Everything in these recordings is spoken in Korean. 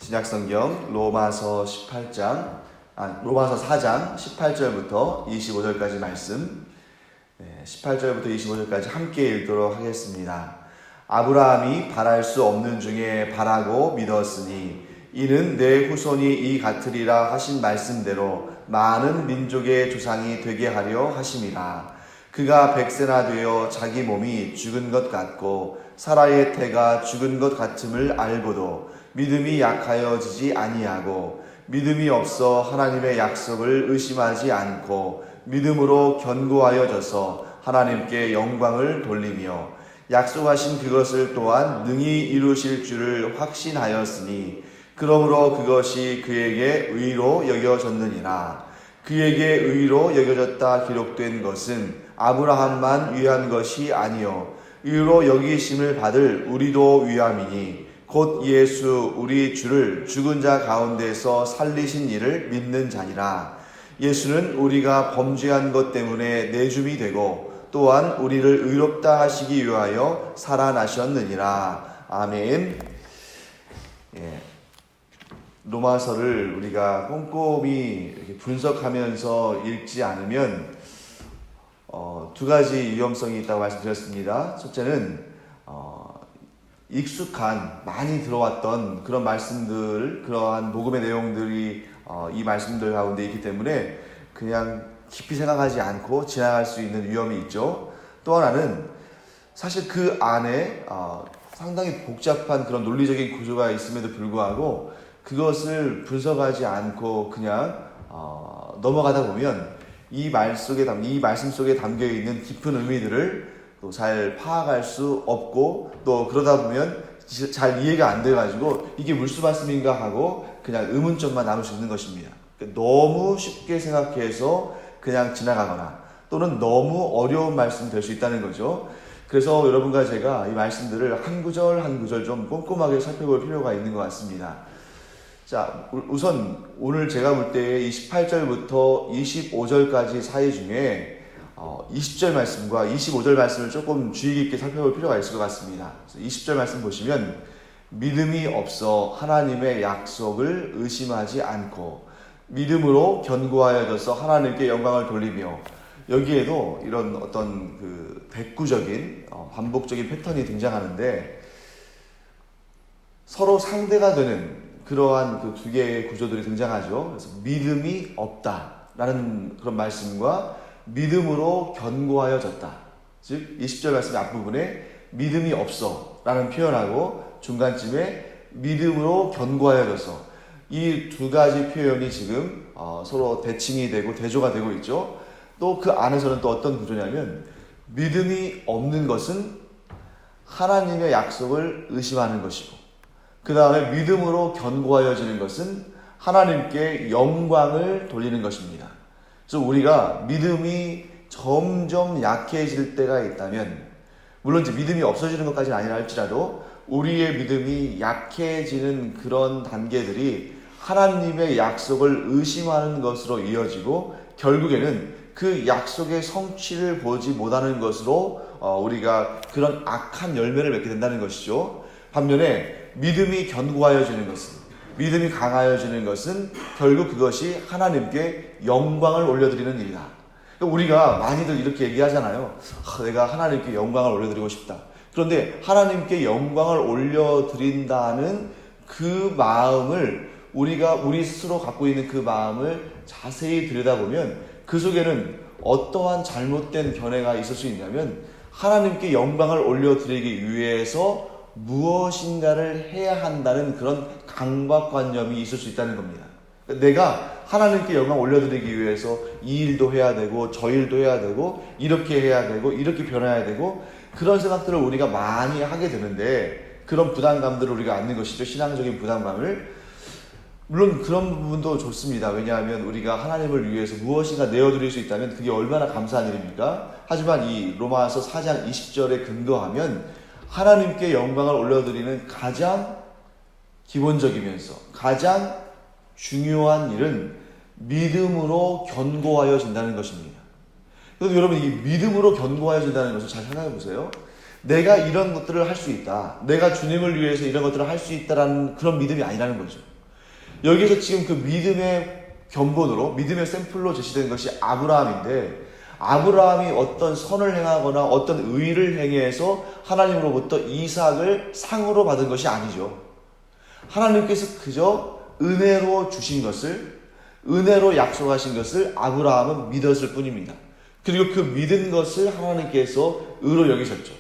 신약성경 로마서 4장 18절부터 25절까지 말씀, 18절부터 25절까지 함께 읽도록 하겠습니다. 아브라함이 바랄 수 없는 중에 바라고 믿었으니 이는 내 후손이 이 같으리라 하신 말씀대로 많은 민족의 조상이 되게 하려 하심이라. 그가 100세나 되어 자기 몸이 죽은 것 같고 사라의 태가 죽은 것 같음을 알고도 믿음이 약하여지지 아니하고 믿음이 없어 하나님의 약속을 의심하지 않고 믿음으로 견고하여져서 하나님께 영광을 돌리며 약속하신 그것을 또한 능히 이루실 줄을 확신하였으니 그러므로 그것이 그에게 의로 여겨졌느니라. 그에게 의로 여겨졌다 기록된 것은 아브라함만 위한 것이 아니요 의로 여기심을 받을 우리도 위함이니 곧 예수 우리 주를 죽은 자 가운데서 살리신 이를 믿는 자니라. 예수는 우리가 범죄한 것 때문에 내줌이 되고 또한 우리를 의롭다 하시기 위하여 살아나셨느니라. 아멘. 로마서를 우리가 꼼꼼히 이렇게 분석하면서 읽지 않으면 두 가지 위험성이 있다고 말씀드렸습니다. 첫째는 익숙한, 많이 들어왔던 그런 말씀들, 그러한 복음의 내용들이 이 말씀들 가운데 있기 때문에 그냥 깊이 생각하지 않고 지나갈 수 있는 위험이 있죠. 또 하나는 사실 그 안에 상당히 복잡한 그런 논리적인 구조가 있음에도 불구하고 그것을 분석하지 않고 그냥 넘어가다 보면 이 말씀 속에 담겨 있는 깊은 의미들을 또 잘 파악할 수 없고 또 그러다 보면 잘 이해가 안 돼가지고 이게 무슨 말씀인가 하고 그냥 의문점만 남을 수 있는 것입니다. 너무 쉽게 생각해서 그냥 지나가거나 또는 너무 어려운 말씀이 될 수 있다는 거죠. 그래서 여러분과 제가 이 말씀들을 한 구절 한 구절 좀 꼼꼼하게 살펴볼 필요가 있는 것 같습니다. 자, 우선 오늘 제가 볼 때 28절부터 25절까지 사이 중에 20절 말씀과 25절 말씀을 조금 주의 깊게 살펴볼 필요가 있을 것 같습니다. 20절 말씀 보시면 믿음이 없어 하나님의 약속을 의심하지 않고 믿음으로 견고하여져서 하나님께 영광을 돌리며, 여기에도 이런 어떤 그 백구적인 반복적인 패턴이 등장하는데 서로 상대가 되는 그러한 그 두 개의 구조들이 등장하죠. 그래서 믿음이 없다라는 그런 말씀과 믿음으로 견고하여졌다. 즉 20절 말씀 앞부분에 믿음이 없어 라는 표현하고 중간쯤에 믿음으로 견고하여져서, 이 두 가지 표현이 지금 서로 대칭이 되고 대조가 되고 있죠. 또 그 안에서는 또 어떤 구조냐면 믿음이 없는 것은 하나님의 약속을 의심하는 것이고, 그 다음에 믿음으로 견고하여지는 것은 하나님께 영광을 돌리는 것입니다. 그래서 우리가 믿음이 점점 약해질 때가 있다면, 물론 이제 믿음이 없어지는 것까지는 아니라 할지라도 우리의 믿음이 약해지는 그런 단계들이 하나님의 약속을 의심하는 것으로 이어지고 결국에는 그 약속의 성취를 보지 못하는 것으로 우리가 그런 악한 열매를 맺게 된다는 것이죠. 반면에 믿음이 견고하여지는 것은, 믿음이 강하여지는 것은 결국 그것이 하나님께 영광을 올려드리는 일이다. 우리가 많이들 이렇게 얘기하잖아요. 내가 하나님께 영광을 올려드리고 싶다. 그런데 하나님께 영광을 올려드린다는 그 마음을, 우리 스스로 갖고 있는 그 마음을 자세히 들여다보면 그 속에는 어떠한 잘못된 견해가 있을 수 있냐면, 하나님께 영광을 올려드리기 위해서 무엇인가를 해야 한다는 그런 강박관념이 있을 수 있다는 겁니다. 내가 하나님께 영광 올려드리기 위해서 이 일도 해야 되고 저 일도 해야 되고 이렇게 해야 되고 이렇게 변해야 되고, 그런 생각들을 우리가 많이 하게 되는데 그런 부담감들을 우리가 안는 것이죠. 신앙적인 부담감을. 물론 그런 부분도 좋습니다. 왜냐하면 우리가 하나님을 위해서 무엇인가 내어드릴 수 있다면 그게 얼마나 감사한 일입니까? 하지만 이 로마서 4장 20절에 근거하면 하나님께 영광을 올려드리는 가장 기본적이면서 가장 중요한 일은 믿음으로 견고하여진다는 것입니다. 그래서 여러분, 이 믿음으로 견고하여진다는 것을 잘 생각해 보세요. 내가 이런 것들을 할 수 있다. 내가 주님을 위해서 이런 것들을 할 수 있다라는 그런 믿음이 아니라는 거죠. 여기서 지금 그 믿음의 견본으로, 믿음의 샘플로 제시된 것이 아브라함인데, 아브라함이 어떤 선을 행하거나 어떤 의를 행해서 하나님으로부터 이삭을 상으로 받은 것이 아니죠. 하나님께서 그저 은혜로 주신 것을, 은혜로 약속하신 것을 아브라함은 믿었을 뿐입니다. 그리고 그 믿은 것을 하나님께서 의로 여기셨죠.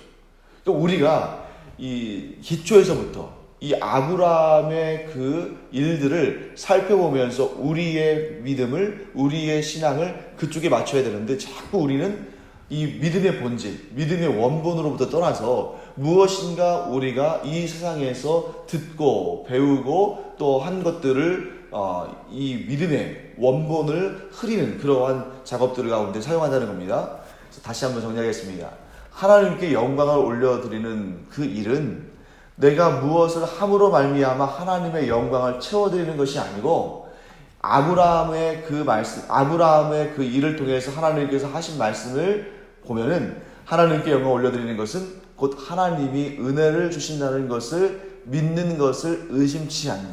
그러니까 우리가 이 기초에서부터 이 아브라함의 그 일들을 살펴보면서 우리의 믿음을, 우리의 신앙을 그쪽에 맞춰야 되는데, 자꾸 우리는 이 믿음의 본질, 믿음의 원본으로부터 떠나서 무엇인가 우리가 이 세상에서 듣고 배우고 또 한 것들을 이 믿음의 원본을 흐리는 그러한 작업들 가운데 사용한다는 겁니다. 그래서 다시 한번 정리하겠습니다. 하나님께 영광을 올려드리는 그 일은 내가 무엇을 함으로 말미암아 하나님의 영광을 채워드리는 것이 아니고, 아브라함의 그 말씀, 아브라함의 그 일을 통해서 하나님께서 하신 말씀을 보면은, 하나님께 영광을 올려드리는 것은 곧 하나님이 은혜를 주신다는 것을 믿는 것을 의심치 않는,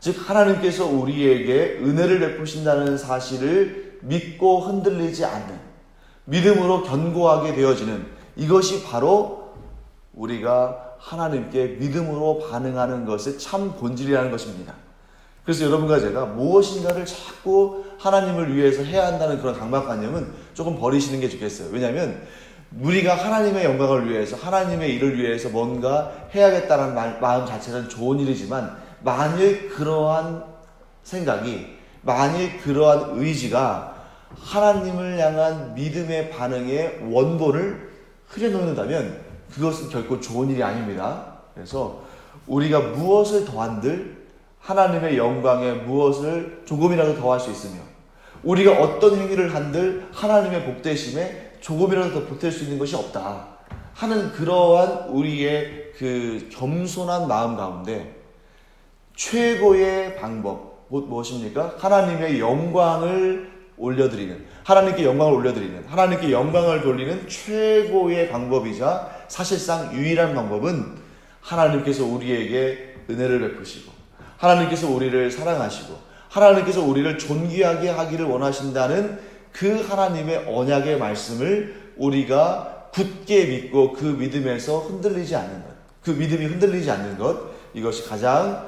즉 하나님께서 우리에게 은혜를 베푸신다는 사실을 믿고 흔들리지 않는, 믿음으로 견고하게 되어지는, 이것이 바로 우리가 하나님께 믿음으로 반응하는 것의 참 본질이라는 것입니다. 그래서 여러분과 제가 무엇인가를 자꾸 하나님을 위해서 해야 한다는 그런 강박관념은 조금 버리시는 게 좋겠어요. 왜냐하면 우리가 하나님의 영광을 위해서, 하나님의 일을 위해서 뭔가 해야겠다는 마음 자체는 좋은 일이지만, 만일 그러한 생각이, 만일 그러한 의지가 하나님을 향한 믿음의 반응의 원본을 흐려놓는다면 그것은 결코 좋은 일이 아닙니다. 그래서 우리가 무엇을 더한들 하나님의 영광에 무엇을 조금이라도 더할 수 있으며, 우리가 어떤 행위를 한들 하나님의 복되심에 조금이라도 더 보탤 수 있는 것이 없다 하는 그러한 우리의 그 겸손한 마음 가운데 최고의 방법, 무엇입니까? 하나님의 영광을 올려드리는, 하나님께 영광을 올려드리는, 하나님께 영광을 돌리는 최고의 방법이자 사실상 유일한 방법은 하나님께서 우리에게 은혜를 베푸시고, 하나님께서 우리를 사랑하시고, 하나님께서 우리를 존귀하게 하기를 원하신다는 그 하나님의 언약의 말씀을 우리가 굳게 믿고 그 믿음에서 흔들리지 않는 것, 그 믿음이 흔들리지 않는 것, 이것이 가장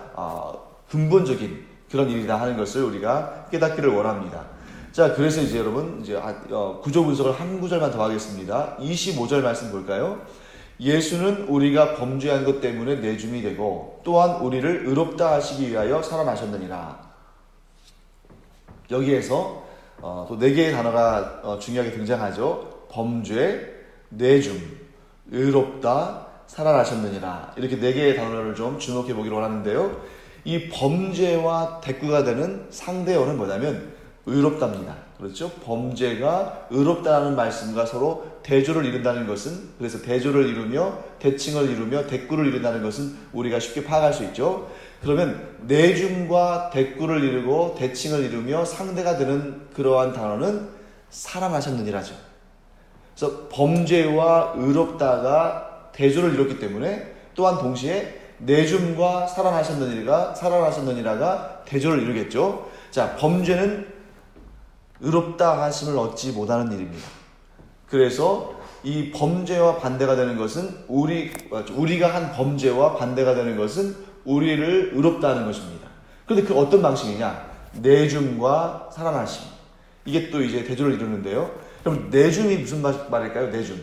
근본적인 그런 일이다 하는 것을 우리가 깨닫기를 원합니다. 자, 그래서 이제 여러분, 이제 구조 분석을 한 구절만 더 하겠습니다. 25절 말씀 볼까요? 예수는 우리가 범죄한 것 때문에 내줌이 되고 또한 우리를 의롭다 하시기 위하여 살아나셨느니라. 여기에서 또 네 개의 단어가 중요하게 등장하죠. 범죄, 내줌, 의롭다, 살아나셨느니라. 이렇게 네 개의 단어를 좀 주목해 보기로 하는데요. 이 범죄와 대꾸가 되는 상대어는 뭐냐면 의롭답니다. 그렇죠? 범죄가 의롭다는 말씀과 서로 대조를 이룬다는 것은, 그래서 대조를 이루며 대칭을 이루며 대꾸를 이룬다는 것은 우리가 쉽게 파악할 수 있죠. 그러면 내줌과 대꾸를 이루고 대칭을 이루며 상대가 되는 그러한 단어는 살아나셨느니라죠. 그래서 범죄와 의롭다가 대조를 이뤘기 때문에 또한 동시에 내줌과 살아나셨느니라가 대조를 이루겠죠. 자, 범죄는 의롭다 하심을 얻지 못하는 일입니다. 그래서 이 범죄와 반대가 되는 것은 우리가 한 범죄와 반대가 되는 것은 우리를 의롭다 하는 것입니다. 그런데 그 어떤 방식이냐? 내줌과 살아나심. 이게 또 이제 대조를 이루는데요. 그럼 내줌이 무슨 말일까요? 내줌.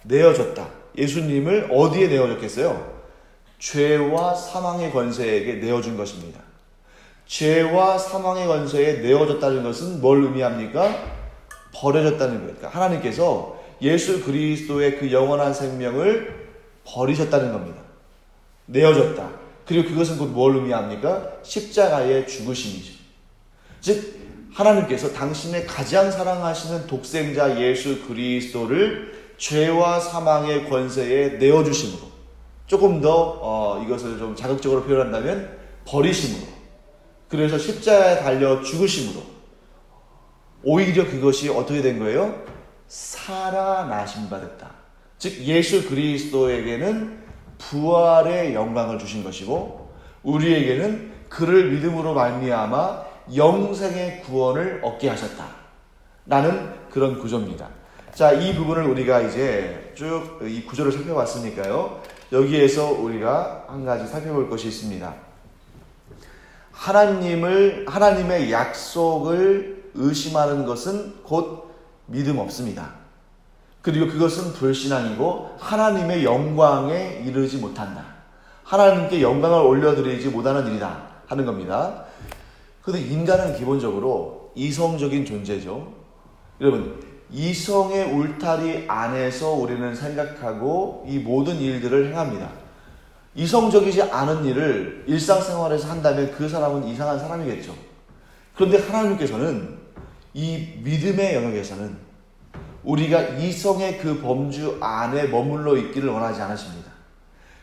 내어줬다. 예수님을 어디에 내어줬겠어요? 죄와 사망의 권세에게 내어준 것입니다. 죄와 사망의 권세에 내어졌다는 것은 뭘 의미합니까? 버려졌다는 거예요. 그러니까 하나님께서 예수 그리스도의 그 영원한 생명을 버리셨다는 겁니다. 내어졌다. 그리고 그것은 곧 뭘 의미합니까? 십자가의 죽으심이죠. 즉 하나님께서 당신의 가장 사랑하시는 독생자 예수 그리스도를 죄와 사망의 권세에 내어주심으로, 조금 더 이것을 좀 자극적으로 표현한다면 버리심으로, 그래서 십자가에 달려 죽으심으로 오히려 그것이 어떻게 된 거예요? 살아나심 받았다. 즉 예수 그리스도에게는 부활의 영광을 주신 것이고 우리에게는 그를 믿음으로 말미암아 영생의 구원을 얻게 하셨다라는 그런 구조입니다. 자, 이 부분을 우리가 이제 쭉 이 구조를 살펴봤으니까요. 여기에서 우리가 한 가지 살펴볼 것이 있습니다. 하나님의 약속을 의심하는 것은 곧 믿음 없습니다. 그리고 그것은 불신앙이고 하나님의 영광에 이르지 못한다. 하나님께 영광을 올려드리지 못하는 일이다 하는 겁니다. 그런데 인간은 기본적으로 이성적인 존재죠. 여러분, 이성의 울타리 안에서 우리는 생각하고 이 모든 일들을 행합니다. 이성적이지 않은 일을 일상생활에서 한다면 그 사람은 이상한 사람이겠죠. 그런데 하나님께서는 이 믿음의 영역에서는 우리가 이성의 그 범주 안에 머물러 있기를 원하지 않으십니다.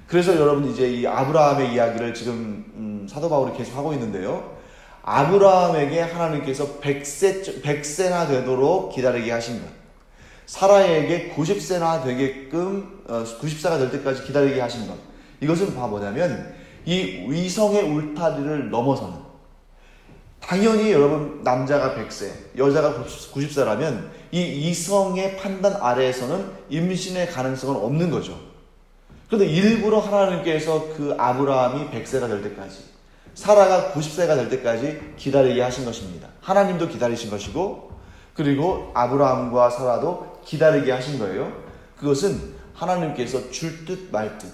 그래서 여러분 이제 이 아브라함의 이야기를 지금 사도 바울이 계속 하고 있는데요. 아브라함에게 하나님께서 100세나 되도록 기다리게 하신 것, 사라에게 90세나 되게끔 90세가 될 때까지 기다리게 하신 것, 이것은 뭐냐면 이 이성의 울타리를 넘어서는, 당연히 여러분 남자가 100세, 여자가 90세라면 이 이성의 판단 아래에서는 임신의 가능성은 없는 거죠. 그런데 일부러 하나님께서 그 아브라함이 100세가 될 때까지, 사라가 90세가 될 때까지 기다리게 하신 것입니다. 하나님도 기다리신 것이고 그리고 아브라함과 사라도 기다리게 하신 거예요. 그것은 하나님께서 줄 듯 말 듯,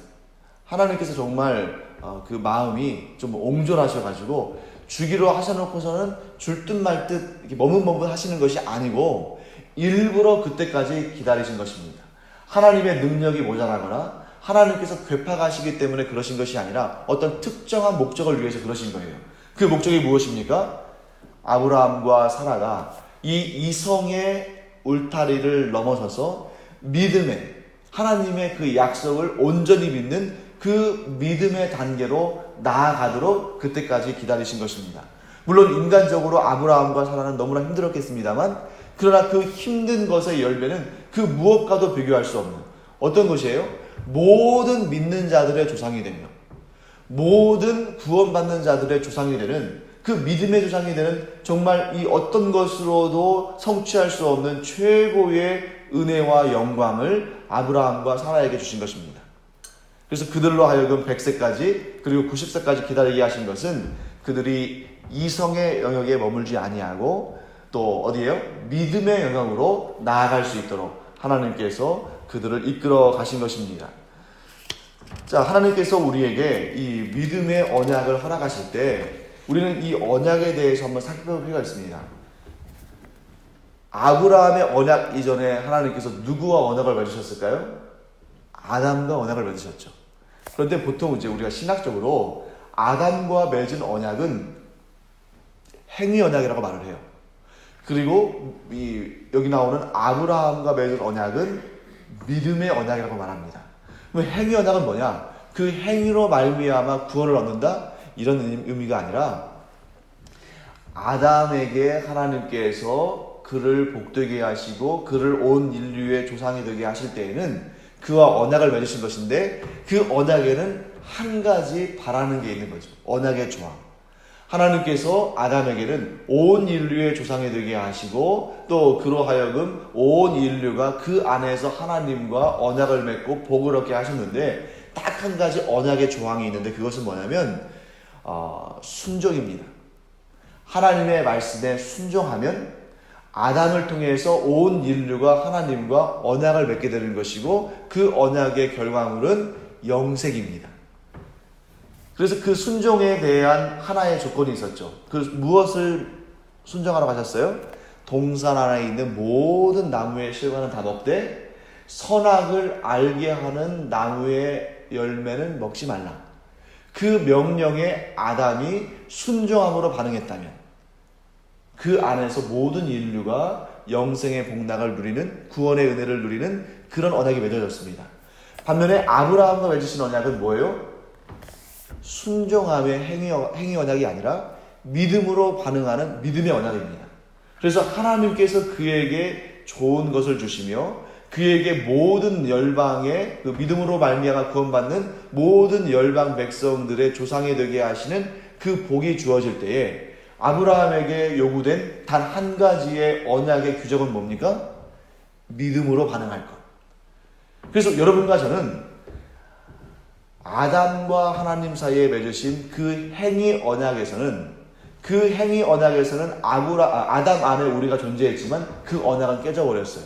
하나님께서 정말 그 마음이 좀 옹졸하셔가지고 주기로 하셔놓고서는 줄 듯 말 듯 이렇게 머뭇머뭇 하시는 것이 아니고 일부러 그때까지 기다리신 것입니다. 하나님의 능력이 모자라거나 하나님께서 괴팍하시기 때문에 그러신 것이 아니라 어떤 특정한 목적을 위해서 그러신 거예요. 그 목적이 무엇입니까? 아브라함과 사라가 이 이성의 울타리를 넘어서서 믿음의, 하나님의 그 약속을 온전히 믿는 그 믿음의 단계로 나아가도록 그때까지 기다리신 것입니다. 물론 인간적으로 아브라함과 사라는 너무나 힘들었겠습니다만, 그러나 그 힘든 것의 열매는 그 무엇과도 비교할 수 없는 어떤 것이에요? 모든 믿는 자들의 조상이 되며 모든 구원받는 자들의 조상이 되는, 그 믿음의 조상이 되는, 정말 이 어떤 것으로도 성취할 수 없는 최고의 은혜와 영광을 아브라함과 사라에게 주신 것입니다. 그래서 그들로 하여금 100세까지 그리고 90세까지 기다리게 하신 것은 그들이 이성의 영역에 머물지 아니하고 또 어디에요? 믿음의 영역으로 나아갈 수 있도록 하나님께서 그들을 이끌어 가신 것입니다. 자, 하나님께서 우리에게 이 믿음의 언약을 허락하실 때 우리는 이 언약에 대해서 한번 살펴볼 필요가 있습니다. 아브라함의 언약 이전에 하나님께서 누구와 언약을 맺으셨을까요? 아담과 언약을 맺으셨죠. 그런데 보통 이제 우리가 신학적으로 아담과 맺은 언약은 행위 언약이라고 말을 해요. 그리고 여기 나오는 아브라함과 맺은 언약은 믿음의 언약이라고 말합니다. 그럼 행위 언약은 뭐냐? 그 행위로 말미암아 구원을 얻는다? 이런 의미가 아니라 아담에게 하나님께서 그를 복되게 하시고 그를 온 인류의 조상이 되게 하실 때에는 그와 언약을 맺으신 것인데, 그 언약에는 한 가지 바라는 게 있는 거죠. 언약의 조항. 하나님께서 아담에게는 온 인류의 조상이 되게 하시고 또 그로 하여금 온 인류가 그 안에서 하나님과 언약을 맺고 복을 얻게 하셨는데, 딱 한 가지 언약의 조항이 있는데 그것은 뭐냐면 순종입니다. 하나님의 말씀에 순종하면 아담을 통해서 온 인류가 하나님과 언약을 맺게 되는 것이고 그 언약의 결과물은 영생입니다. 그래서 그 순종에 대한 하나의 조건이 있었죠. 그 무엇을 순종하라고 하셨어요? 동산 안에 있는 모든 나무의 실과는 다 먹되 선악을 알게 하는 나무의 열매는 먹지 말라. 그 명령에 아담이 순종함으로 반응했다면 그 안에서 모든 인류가 영생의 복락을 누리는, 구원의 은혜를 누리는 그런 언약이 맺어졌습니다. 반면에 아브라함과 맺으신 언약은 뭐예요? 순종함의 행위 언약이 아니라 믿음으로 반응하는 믿음의 언약입니다. 그래서 하나님께서 그에게 좋은 것을 주시며 그에게 모든 열방의 그 믿음으로 말미암아 구원받는 모든 열방 백성들의 조상이 되게 하시는 그 복이 주어질 때에 아브라함에게 요구된 단 한 가지의 언약의 규정은 뭡니까? 믿음으로 반응할 것. 그래서 여러분과 저는 아담과 하나님 사이에 맺으신 그 행위 언약에서는 아담 안에 우리가 존재했지만 그 언약은 깨져버렸어요.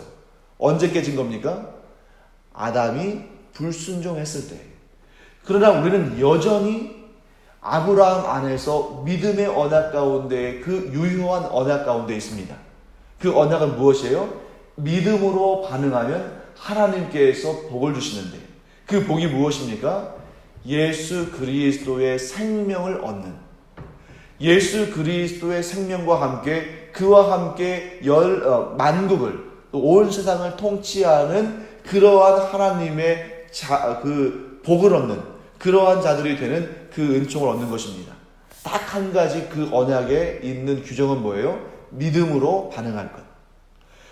언제 깨진 겁니까? 아담이 불순종했을 때. 그러나 우리는 여전히 아브라함 안에서 믿음의 언약 가운데 그 유효한 언약 가운데 있습니다. 그 언약은 무엇이에요? 믿음으로 반응하면 하나님께서 복을 주시는데 그 복이 무엇입니까? 예수 그리스도의 생명을 얻는, 예수 그리스도의 생명과 함께 그와 함께 만국을 온 세상을 통치하는 그러한 하나님의 그 복을 얻는 그러한 자들이 되는 그 은총을 얻는 것입니다. 딱 한 가지 그 언약에 있는 규정은 뭐예요? 믿음으로 반응할 것.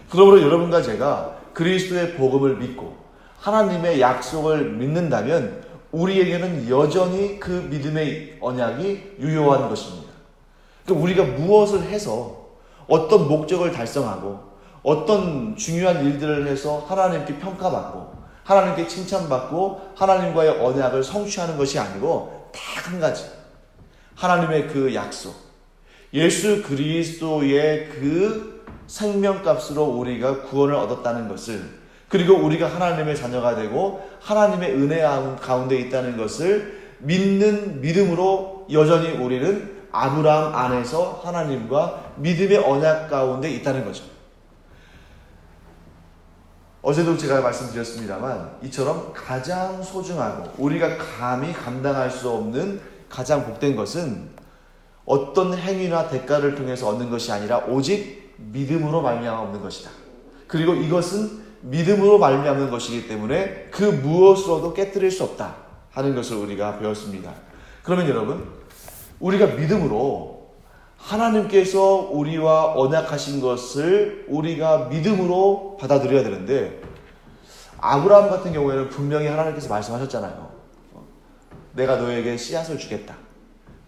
그러므로 여러분과 제가 그리스도의 복음을 믿고 하나님의 약속을 믿는다면 우리에게는 여전히 그 믿음의 언약이 유효한 것입니다. 그러니까 우리가 무엇을 해서 어떤 목적을 달성하고 어떤 중요한 일들을 해서 하나님께 평가받고 하나님께 칭찬받고 하나님과의 언약을 성취하는 것이 아니고 딱 한 가지, 하나님의 그 약속, 예수 그리스도의 그 생명값으로 우리가 구원을 얻었다는 것을, 그리고 우리가 하나님의 자녀가 되고 하나님의 은혜 가운데 있다는 것을 믿는 믿음으로 여전히 우리는 아브라함 안에서 하나님과 믿음의 언약 가운데 있다는 거죠. 어제도 제가 말씀드렸습니다만 이처럼 가장 소중하고 우리가 감히 감당할 수 없는 가장 복된 것은 어떤 행위나 대가를 통해서 얻는 것이 아니라 오직 믿음으로 말미암아 얻는 것이다. 그리고 이것은 믿음으로 말미암는 것이기 때문에 그 무엇으로도 깨뜨릴 수 없다 하는 것을 우리가 배웠습니다. 그러면 여러분, 우리가 믿음으로 하나님께서 우리와 언약하신 것을 우리가 믿음으로 받아들여야 되는데, 아브라함 같은 경우에는 분명히 하나님께서 말씀하셨잖아요. 내가 너에게 씨앗을 주겠다.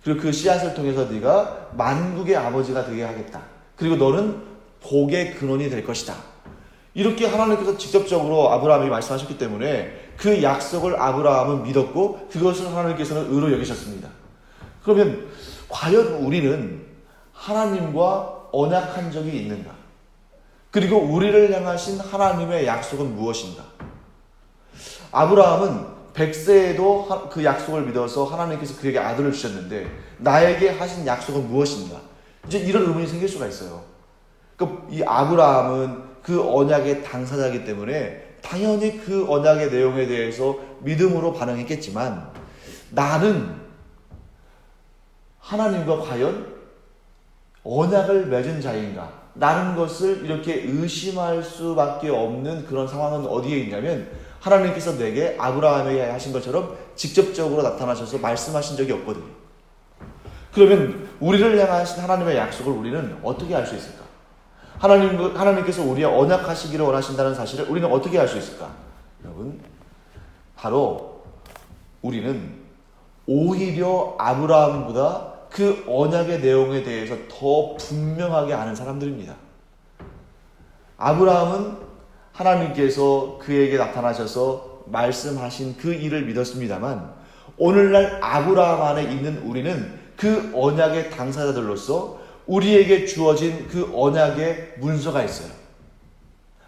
그리고 그 씨앗을 통해서 네가 만국의 아버지가 되게 하겠다. 그리고 너는 복의 근원이 될 것이다. 이렇게 하나님께서 직접적으로 아브라함에게 말씀하셨기 때문에 그 약속을 아브라함은 믿었고 그것을 하나님께서는 의로 여기셨습니다. 그러면 과연 우리는 하나님과 언약한 적이 있는가? 그리고 우리를 향하신 하나님의 약속은 무엇인가? 아브라함은 100세에도 그 약속을 믿어서 하나님께서 그에게 아들을 주셨는데 나에게 하신 약속은 무엇인가? 이제 이런 의문이 생길 수가 있어요. 그러니까 이 아브라함은 그 언약의 당사자이기 때문에 당연히 그 언약의 내용에 대해서 믿음으로 반응했겠지만 나는 하나님과 과연 언약을 맺은 자인가? 라는 것을 이렇게 의심할 수밖에 없는 그런 상황은 어디에 있냐면 하나님께서 내게 아브라함에게 하신 것처럼 직접적으로 나타나셔서 말씀하신 적이 없거든요. 그러면 우리를 향하신 하나님의 약속을 우리는 어떻게 알 수 있을까? 하나님께서 우리의 언약하시기를 원하신다는 사실을 우리는 어떻게 알 수 있을까? 여러분, 바로 우리는 오히려 아브라함보다 그 언약의 내용에 대해서 더 분명하게 아는 사람들입니다. 아브라함은 하나님께서 그에게 나타나셔서 말씀하신 그 일을 믿었습니다만 오늘날 아브라함 안에 있는 우리는 그 언약의 당사자들로서 우리에게 주어진 그 언약의 문서가 있어요.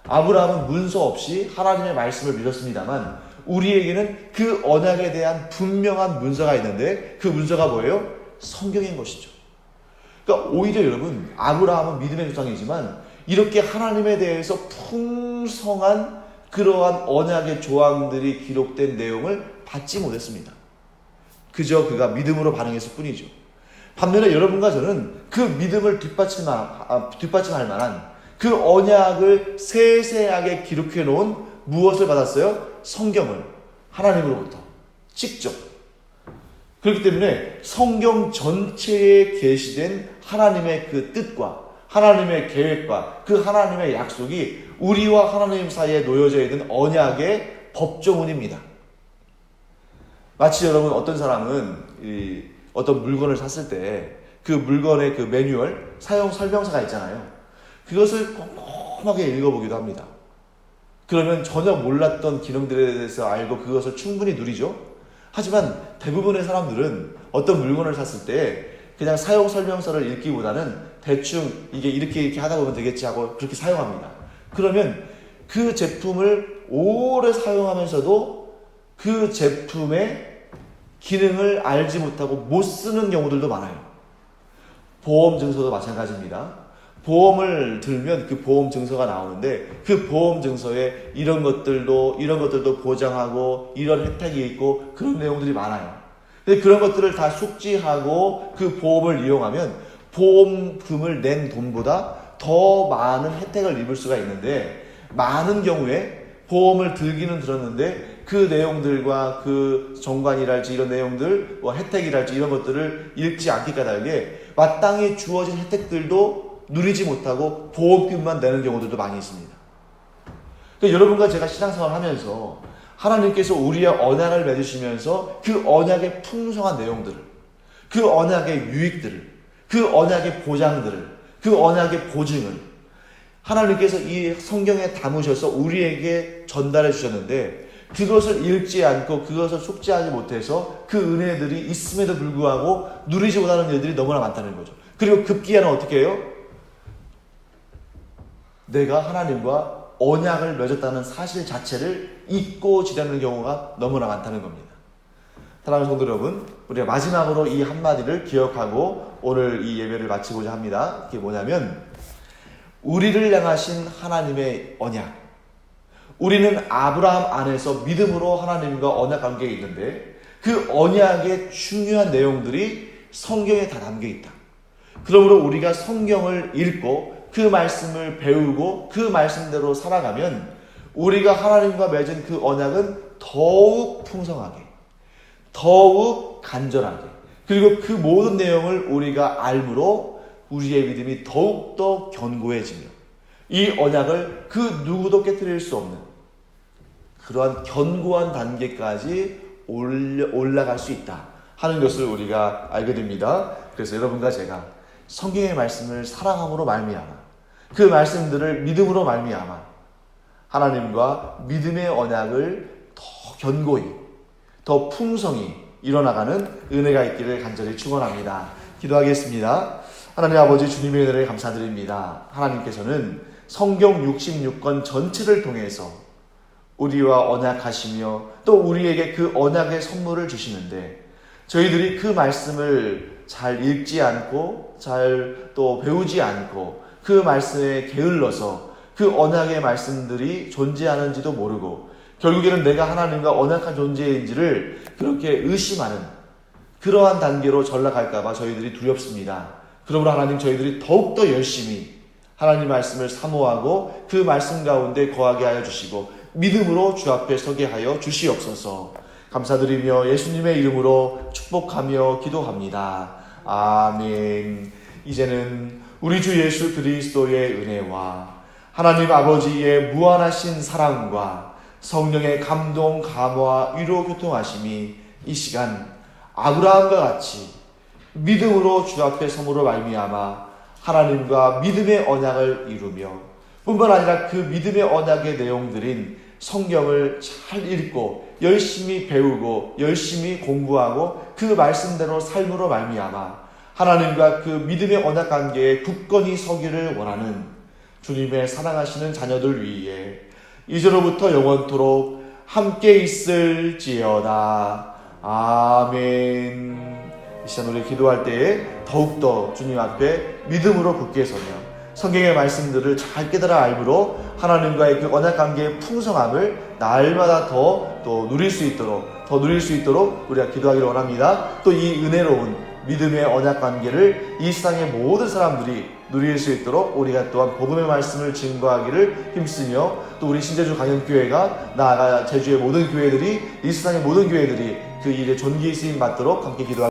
아브라함은 문서 없이 하나님의 말씀을 믿었습니다만 우리에게는 그 언약에 대한 분명한 문서가 있는데 그 문서가 뭐예요? 성경인 것이죠. 그러니까 오히려 여러분, 아브라함은 믿음의 조상이지만 이렇게 하나님에 대해서 풍성한 그러한 언약의 조항들이 기록된 내용을 받지 못했습니다. 그저 그가 믿음으로 반응했을 뿐이죠. 반면에 여러분과 저는 그 믿음을 뒷받침할 만한 그 언약을 세세하게 기록해 놓은 무엇을 받았어요? 성경을 하나님으로부터 직접. 그렇기 때문에 성경 전체에 계시된 하나님의 그 뜻과 하나님의 계획과 그 하나님의 약속이 우리와 하나님 사이에 놓여져 있는 언약의 법조문입니다. 마치 여러분 어떤 사람은 어떤 물건을 샀을 때 그 물건의 그 매뉴얼, 사용 설명서가 있잖아요. 그것을 꼼꼼하게 읽어보기도 합니다. 그러면 전혀 몰랐던 기능들에 대해서 알고 그것을 충분히 누리죠. 하지만 대부분의 사람들은 어떤 물건을 샀을 때 그냥 사용 설명서를 읽기보다는 대충 이게 이렇게 하다 보면 되겠지 하고 그렇게 사용합니다. 그러면 그 제품을 오래 사용하면서도 그 제품의 기능을 알지 못하고 못 쓰는 경우들도 많아요. 보험 증서도 마찬가지입니다. 보험을 들면 그 보험 증서가 나오는데 그 보험 증서에 이런 것들도 보장하고 이런 혜택이 있고 그런 내용들이 많아요. 근데 그런 것들을 다 숙지하고 그 보험을 이용하면 보험금을 낸 돈보다 더 많은 혜택을 입을 수가 있는데, 많은 경우에 보험을 들기는 들었는데 그 내용들과 그 정관이랄지 이런 내용들, 혜택이랄지 이런 것들을 읽지 않기 까닭에 마땅히 주어진 혜택들도 누리지 못하고 보험금만 내는 경우들도 많이 있습니다. 그러니까 여러분과 제가 신앙생활을 하면서 하나님께서 우리의 언약을 맺으시면서 그 언약의 풍성한 내용들을, 그 언약의 유익들을, 그 언약의 보장들을, 그 언약의 보증을 하나님께서 이 성경에 담으셔서 우리에게 전달해 주셨는데, 그것을 읽지 않고 그것을 숙지하지 못해서 그 은혜들이 있음에도 불구하고 누리지 못하는 일들이 너무나 많다는 거죠. 그리고 급기야는 어떻게 해요? 내가 하나님과 언약을 맺었다는 사실 자체를 잊고 지내는 경우가 너무나 많다는 겁니다. 사랑하는 성도 여러분, 우리가 마지막으로 이 한마디를 기억하고 오늘 이 예배를 마치고자 합니다. 그게 뭐냐면, 우리를 향하신 하나님의 언약. 우리는 아브라함 안에서 믿음으로 하나님과 언약 관계에 있는데 그 언약의 중요한 내용들이 성경에 다 담겨 있다. 그러므로 우리가 성경을 읽고 그 말씀을 배우고 그 말씀대로 살아가면 우리가 하나님과 맺은 그 언약은 더욱 풍성하게, 더욱 간절하게, 그리고 그 모든 내용을 우리가 알므로 우리의 믿음이 더욱더 견고해지며 이 언약을 그 누구도 깨트릴 수 없는 그러한 견고한 단계까지 올라갈 수 있다 하는 것을 우리가 알게 됩니다. 그래서 여러분과 제가 성경의 말씀을 사랑함으로 말미암아, 그 말씀들을 믿음으로 말미암아 하나님과 믿음의 언약을 더 견고히, 더 풍성히 이뤄나가는 은혜가 있기를 간절히 축원합니다. 기도하겠습니다. 하나님 아버지, 주님의 은혜를 감사드립니다. 하나님께서는 성경 66권 전체를 통해서 우리와 언약하시며 또 우리에게 그 언약의 선물을 주시는데, 저희들이 그 말씀을 잘 읽지 않고 잘 또 배우지 않고 그 말씀에 게을러서 그 언약의 말씀들이 존재하는지도 모르고 결국에는 내가 하나님과 언약한 존재인지를 그렇게 의심하는 그러한 단계로 전락할까봐 저희들이 두렵습니다. 그러므로 하나님, 저희들이 더욱더 열심히 하나님 말씀을 사모하고 그 말씀 가운데 거하게 하여 주시고 믿음으로 주 앞에 서게 하여 주시옵소서. 감사드리며 예수님의 이름으로 축복하며 기도합니다. 아멘. 이제는 우리 주 예수 그리스도의 은혜와 하나님 아버지의 무한하신 사랑과 성령의 감동, 감화, 위로, 교통하심이 이 시간 아브라함과 같이 믿음으로 주 앞에 섬으로 말미암아 하나님과 믿음의 언약을 이루며 뿐만 아니라 그 믿음의 언약의 내용들인 성경을 잘 읽고 열심히 배우고 열심히 공부하고 그 말씀대로 삶으로 말미암아 하나님과 그 믿음의 언약 관계에 굳건히 서기를 원하는 주님의 사랑하시는 자녀들 위에 이제로부터 영원토록 함께 있을지어다. 아멘. 이 시간 우리 기도할 때에 더욱더 주님 앞에 믿음으로 굳게 서며 성경의 말씀들을 잘 깨달아 알므로 하나님과의 그 언약 관계의 풍성함을 날마다 더 누릴 수 있도록 우리가 기도하기를 원합니다. 또 이 은혜로운 믿음의 언약 관계를 이 세상의 모든 사람들이 누릴 수 있도록 우리가 또한 복음의 말씀을 증거하기를 힘쓰며, 또 우리 신제주 강연교회가 나아가 제주의 모든 교회들이, 이 세상의 모든 교회들이 그 일에 존귀 쓰임 받도록 함께 기도하겠습니다.